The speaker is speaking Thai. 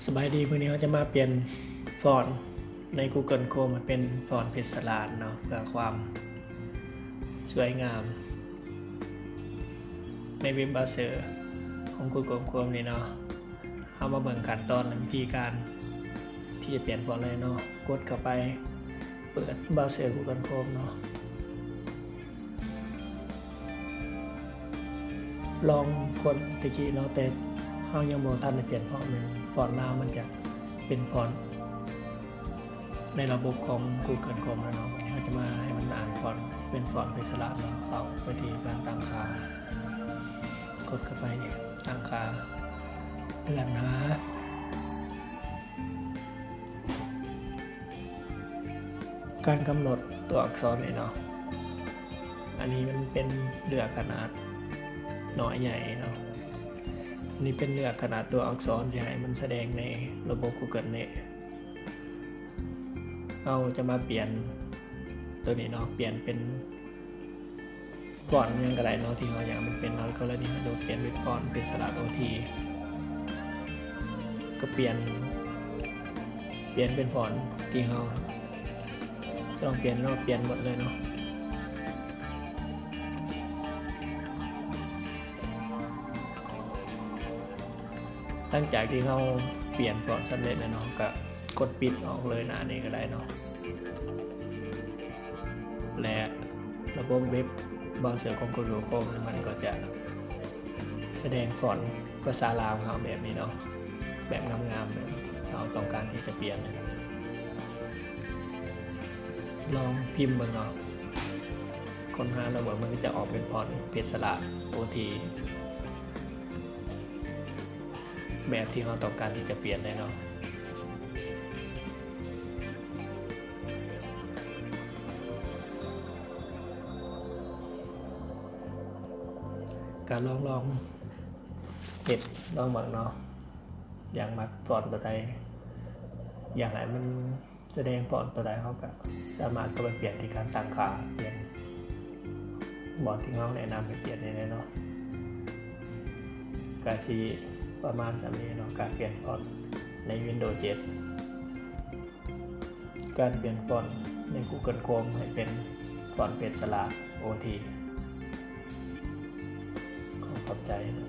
สบายดีวันนี้เราจะมาเปลี่ยนฟอนต์ใน Google Chrome มาเป็นฟอนต์เพชรสลาดเนาะเพื่อความสวยงามในเว็บเบราว์เซอร์ของ Google Chrome นี่เนาะเอามาเบิ่งขั้นตอนและวิธีการที่จะเปลี่ยนฟอนต์เลยเนาะกดเข้าไปเปิดเบราว์เซอร์ Google Chrome เนาะลองกดตะกี้เนาะแต่เฮายังบ่ทันได้เปลี่ยนฟอนต์เลยฟอนต์หน้ามันจะเป็นฟอนต์ในระบบของ Google Chrome แล้วเนาะวันนี้เราจะมาให้มันอ่านฟอนต์เป็นฟอนต์เพชรสลาดเนาะเอาไปที่การตั้งค่ากดเข้าไปตั้งค่าเลื่อนหาการกำหนดตัวอักษรเนาะอันนี้มันเป็นเลือกขนาดน้อยใหญ่เนาะนี่เป็นเลือกขนาดตัวอักษรที่ให้มันแสดงในระบบ Google เนี่ยเราจะมาเปลี่ยนตัวนี้เนาะเปลี่ยนเป็นฟอนต์ยังก็ได้เนาะที่เราอยากมันเป็นเนาะกรณีเราจะเปลี่ยนเป็นฟอนต์เป็นสระ OT ก็เปลี่ยนเป็นฟอนต์ที่เราจะลองเปลี่ยนเราเปลี่ยนหมดเลยเนาะหลังจากที่เราเปลี่ยนฟอนต์สำเร็จแล้วเนาะก็กดปิดออกเลยนะนี่ก็ได้เนาะและระบบเว็บเบราว์เซอร์ของ Google Chrome มันก็จะแสดงฟอนต์ภาษาลาวของแบบนี้เนาะแบบงามๆแบบเราต้องการที่จะเปลี่ยนลองพิมพ์เบิ่งเนาะค้นหาระบบมันก็จะออกเป็นฟอนต์เพชรสลาด OT แบบที่เราต้องการที่จะเปลี่ยนเลยเนาะการลองเห็ดลองบังเนาะอย่างมักฟอนต์ตัวใดอย่างไรมันแสดงฟอนต์ตัวใดเขาก็สามารถก็ไปเปลี่ยนที่การตั้งค่าเปลี่ยนบอร์ดที่เขาแนะนำให้เปลี่ยนได้เนาะการซีประมาณ3นี้เนาะการเปลี่ยนฟอนต์ใน Windows 7 การเปลี่ยนฟอนต์ใน Google Chrome ให้เป็นฟอนต์เพชรสลาด OT ขอบใจนะ